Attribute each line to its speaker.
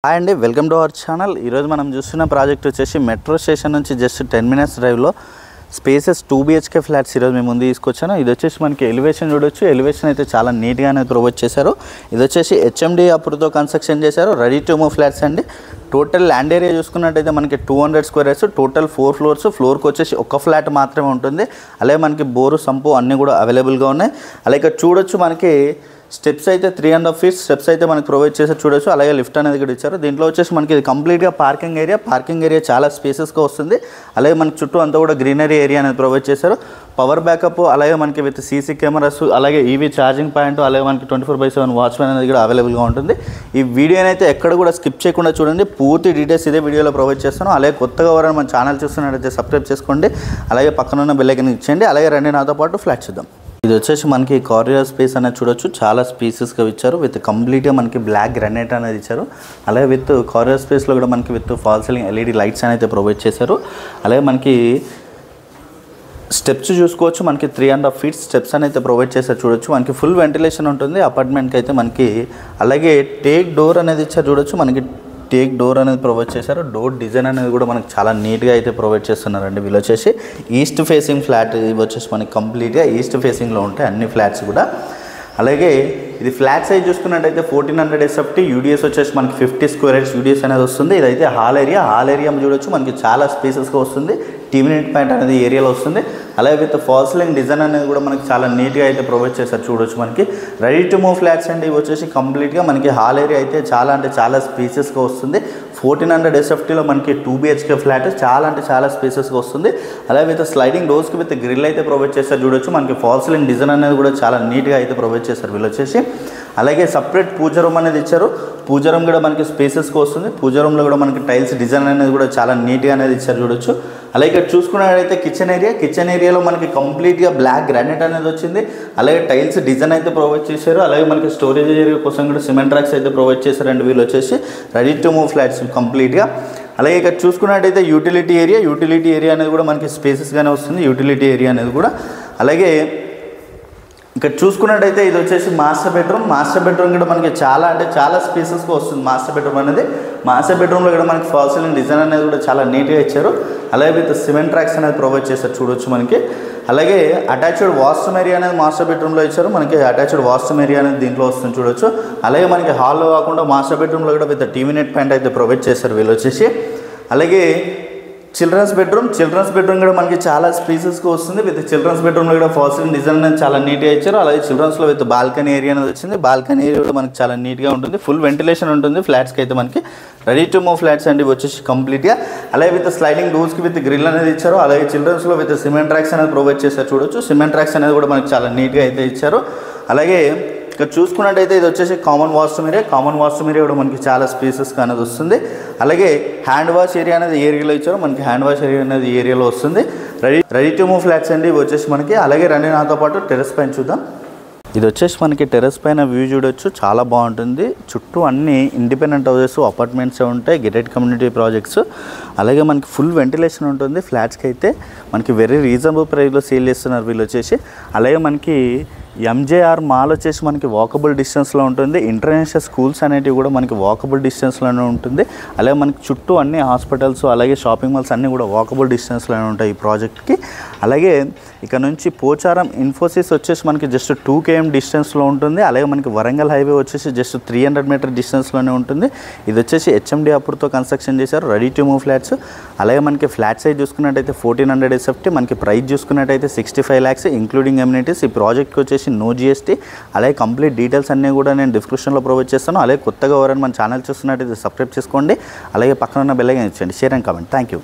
Speaker 1: Hi అండి, welcome to our channel. ఈరోజు మనం చూస్తున్న ప్రాజెక్ట్ వచ్చేసి మెట్రో స్టేషన్ నుంచి జస్ట్ 10 minutes డ్రైవ్లో స్పేసెస్ 2 BHK ఫ్లాట్స్ ఈరోజు మేము ముందు తీసుకొచ్చాను. ఇది వచ్చేసి మనకి ఎలివేషన్ చూడొచ్చు. ఎలివేషన్ అయితే చాలా నీట్గానే ప్రొవైడ్ చేశారు. ఇది వచ్చేసి HMD అప్రూవ్తో కన్స్ట్రక్షన్ చేశారు. రెడీ టు మూవ్ ఫ్లాట్స్ అండి. టోటల్ ల్యాండ్ ఏరియా చూసుకున్నట్టయితే మనకి 200 square yards, టోటల్ 4 floors. ఫ్లోర్కి వచ్చేసి ఒక ఫ్లాట్ మాత్రమే ఉంటుంది. అలాగే మనకి బోరు సంపు అన్నీ కూడా అవైలబుల్గా ఉన్నాయి. అలాగే చూడొచ్చు మనకి స్టెప్స్ అయితే 3.5 feet స్టెప్స్ అయితే మనకి ప్రొవైడ్ చేసారు చూడొచ్చు. అలాగే లిఫ్ట్ అనేది కూడా ఇచ్చారు. దీంట్లో వచ్చేసి మనకి ఇది కంప్లీట్గా పార్కింగ్ ఏరియా చాలా స్పేసెస్గా వస్తుంది. అలాగే మనకి చుట్టూ అంతా కూడా గ్రీనరీ ఏరియా అనేది ప్రొవైడ్ చేశారు. పవర్ బ్యాకప్, అలాగే మనకి విత్ CC కెమెరాస్, అలాగే ఈవీ ఛార్జింగ్ పాయింట్, అలాగే మనకి 24/7 వాచ్మెన్ అనేది కూడా అవైలబుల్గా ఉంటుంది. ఈ వీడియోని అయితే ఎక్కడ కూడా స్కిప్ చేయకుండా చూడండి. పూర్తి డీటెయిల్స్ ఇదే వీడియోలో ప్రొవైడ్ చేస్తాను. అలాగే కొత్తగా ఎవరైనా మన ఛానల్ చూస్తున్నట్టయితే సబ్స్క్రైబ్ చేసుకోండి. అలాగే పక్కన ఉన్న బెల్ ఐకాన్ ఇచ్చేయండి. అలాగే రండి నాతో పాటు ఫ్లాట్ చూద్దాం. ఇది వచ్చేసి మనకి కారిడార్ స్పేస్ అనేది చూడొచ్చు. చాలా స్పేసెస్గా ఇచ్చారు. విత్ కంప్లీట్గా మనకి బ్లాక్ గ్రానైట్ అనేది ఇచ్చారు. అలాగే విత్ కారిడార్ స్పేస్లో కూడా మనకి with fall ceiling LED lights అనేది ప్రొవైడ్ చేశారు. అలాగే మనకి స్టెప్స్ చూసుకోవచ్చు. మనకి 3.5 feet స్టెప్స్ అనేది ప్రొవైడ్ చేశారు చూడొచ్చు. మనకి ఫుల్ వెంటిలేషన్ ఉంటుంది అపార్ట్మెంట్కి అయితే మనకి. అలాగే టేక్ డోర్ అనేది ఇచ్చారు చూడొచ్చు. మనకి టేక్ డోర్ అనేది ప్రొవైడ్ చేశారు. డోర్ డిజైన్ అనేది కూడా మనకి చాలా నీట్గా అయితే ప్రొవైడ్ చేస్తున్నారండి. వీళ్ళు వచ్చేసి ఈస్ట్ ఫేసింగ్ ఫ్లాట్. ఇవి వచ్చేసి మనకి కంప్లీట్గా ఈస్ట్ ఫేసింగ్లో ఉంటాయి అన్ని ఫ్లాట్స్ కూడా. అలాగే ఇది ఫ్లాట్ సైజ్ చూసుకున్నట్టయితే 1400 SFT, UDS వచ్చేసి మనకి 50 square yards UDS అనేది వస్తుంది. ఇదైతే హాల్ ఏరియా చూడొచ్చు. మనకి చాలా స్పేసెస్గా వస్తుంది. టీవీ నెట్ పాయింట్ అనేది ఏరియాలో వస్తుంది. అలాగే విత్ ఫాల్ సీలింగ్ డిజైన్ అనేది కూడా మనకి చాలా నీట్గా అయితే ప్రొవైడ్ చేస్తారు చూడొచ్చు. మనకి రెడీ టు మూవ్ ఫ్లాట్స్ అండి. ఇవి వచ్చేసి కంప్లీట్గా మనకి హాల్ ఏరియా అయితే చాలా స్పేసెస్గా వస్తుంది. 1400 SFTలో మనకి 2 BHK ఫ్లాట్ చాలా స్పేసెస్గా వస్తుంది. అలాగే విత్ స్లైడింగ్ డోర్స్కి విత్ గ్రిల్ అయితే ప్రొవైడ్ చేస్తారు చూడొచ్చు. మనకి ఫాల్ సీలింగ్ డిజైన్ అనేది కూడా చాలా నీట్గా అయితే ప్రొవైడ్ చేస్తారు వీళ్ళు వచ్చేసి. అలాగే సపరేట్ పూజ రూమ్ అనేది ఇచ్చారు. పూజ రూమ్ కూడా మనకి స్పేసెస్గా వస్తుంది. పూజ రూమ్లో కూడా మనకి టైల్స్ డిజైన్ అనేది కూడా చాలా నీట్గా అనేది ఇచ్చారు చూడొచ్చు. అలాగే ఇక్కడ చూసుకున్నట్టయితే కిచెన్ ఏరియాలో మనకి కంప్లీట్గా బ్లాక్ గ్రానైట్ అనేది వచ్చింది. అలాగే టైల్స్ డిజైన్ అయితే ప్రొవైడ్ చేశారు. అలాగే మనకి స్టోరేజ్ ఏరియా కోసం కూడా సిమెంట్ ట్రాక్స్ అయితే ప్రొవైడ్ చేశారండి వీళ్ళు వచ్చేసి. రెడీ టు మూవ్ ఫ్లాట్స్ కంప్లీట్గా. అలాగే ఇక్కడ చూసుకున్నట్టయితే యూటిలిటీ ఏరియా అనేది కూడా మనకి స్పేసెస్గానే వస్తుంది. యూటిలిటీ ఏరియా అనేది కూడా. అలాగే ఇక్కడ చూసుకున్నట్టయితే ఇది వచ్చేసి మాస్టర్ బెడ్రూమ్ కూడా మనకి చాలా స్పేసెస్గా వస్తుంది మాస్టర్ బెడ్రూమ్లో కూడా మనకి ఫాల్ సీలింగ్ డిజైన్ అనేది కూడా చాలా నీట్గా ఇచ్చారు. అలాగే విత్ సిమెంట్ ట్రాక్స్ అనేది ప్రొవైడ్ చేస్తారు చూడొచ్చు మనకి. అలాగే అటాచ్డ్ వాష్రూమ్ ఏరియా అనేది మాస్టర్ బెడ్రూమ్లో ఇచ్చారు. మనకి అటాచ్డ్ వాష్రూమ్ ఏరియా అనేది దీంట్లో వస్తుంది చూడొచ్చు. అలాగే మనకి హాల్లో కాకుండా మాస్టర్ బెడ్రూమ్లో కూడా విత్ టీవీ నెట్ పాయింట్ అయితే ప్రొవైడ్ చేస్తారు వీళ్ళు వచ్చేసి. అలాగే చిల్డ్రన్స్ బెడ్రూమ్ కూడా మనకి చాలా స్పేసెస్గా వస్తుంది. విత్ చిల్డ్రన్స్ బెడ్రూమ్లో కూడా ఫాల్ సీలింగ్ డిజైన్ అనేది చాలా నీట్గా ఇచ్చారు. అలాగే చిల్డ్రన్స్లో విత్ బాల్కనీ ఏరియా అనేది వచ్చింది. బాల్కనీ ఏరియా కూడా మనకి చాలా నీట్గా ఉంటుంది. ఫుల్ వెంటిలేషన్ ఉంటుంది ఫ్లాట్స్కి అయితే మనకి. రెడీ టు మూవ్ ఫ్లాట్స్ అండి వచ్చేసి కంప్లీట్గా. అలాగే విత్ స్లైడింగ్ డోర్స్కి విత్ గ్రిల్ అనేది ఇచ్చారు. అలాగే చిల్డ్రన్స్లో విత్ సిమెంట్ ట్రాక్స్ అనేది ప్రొవైడ్ చేస్తారు చూడొచ్చు. సిమెంట్ ట్రాక్స్ అనేది కూడా మనకి చాలా నీట్గా అయితే ఇచ్చారు. అలాగే ఇక్కడ చూసుకున్నట్టయితే ఇది వచ్చేసి కామన్ వాష్రూమ్ ఏరియా కూడా మనకి చాలా స్పేసెస్గా అనేది వస్తుంది. అలాగే హ్యాండ్ వాష్ ఏరియా అనేది ఏరియాలో ఇచ్చారు. మనకి హ్యాండ్ వాష్ ఏరియా అనేది ఏరియాలో వస్తుంది. రెడీ టు మూవ్ ఫ్లాట్స్ అండి ఇవి వచ్చేసి మనకి. అలాగే రండి నాతో పాటు టెర్రస్ పైన చూద్దాం. ఇది వచ్చేసి మనకి టెర్రస్ పైన వ్యూ చూడొచ్చు. చాలా బాగుంటుంది. చుట్టూ అన్ని ఇండిపెండెంట్ హౌసెస్, అపార్ట్మెంట్స్ ఉంటాయి, గేటెడ్ కమ్యూనిటీ ప్రాజెక్ట్స్. అలాగే మనకి ఫుల్ వెంటిలేషన్ ఉంటుంది ఫ్లాట్స్కి అయితే. మనకి వెరీ రీజనబుల్ ప్రైస్లో సేల్ చేస్తున్నారు వీళ్ళు వచ్చేసి. అలాగే మనకి MJR మాల్ వచ్చేసి మనకి వాకబుల్ డిస్టెన్స్లో ఉంటుంది. ఇంటర్నేషనల్ స్కూల్స్ అనేటివి కూడా మనకి వాకబుల్ డిస్టెన్స్లోనే ఉంటుంది. అలాగే మనకి చుట్టూ అన్ని హాస్పిటల్స్, అలాగే షాపింగ్ మాల్స్ అన్నీ కూడా వాకబుల్ డిస్టెన్స్లోనే ఉంటాయి ఈ ప్రాజెక్ట్కి. అలాగే ఇక్కడ నుంచి పోచారం ఇన్ఫోసిస్ వచ్చేసి మనకి జస్ట్ 2 km డిస్టెన్స్లో ఉంటుంది. అలాగే మనకి వరంగల్ హైవే వచ్చేసి జస్ట్ 300 meter డిస్టెన్స్లోనే ఉంటుంది. ఇది వచ్చేసి HMD అప్రూవ్తో కన్స్ట్రక్షన్ చేశారు. Ready to move flats. అలాగే మనకి ఫ్లాట్ సైజ్ చూసుకున్నట్టయితే 1400 SFT. మనకి ప్రైస్ చూసుకున్నట్టయితే 65 lakhs ఇంక్లూడింగ్ ఎమ్యూనిటీస్. ఈ ప్రాజెక్ట్కి వచ్చేసి నో GST. అలాగే కంప్లీట్ డీటెయిల్స్ అన్నీ కూడా నేను డిస్క్రిప్షన్లో ప్రొవైడ్ చేస్తాను. అలాగే కొత్తగా ఎవరైనా మన ఛానల్ చూస్తున్నట్టయితే సబ్స్క్రైబ్ చేసుకోండి. అలాగే పక్కన ఉన్న బెల్ ఐకాన్ ఇచ్చేయండి. Share and comment. Thank you.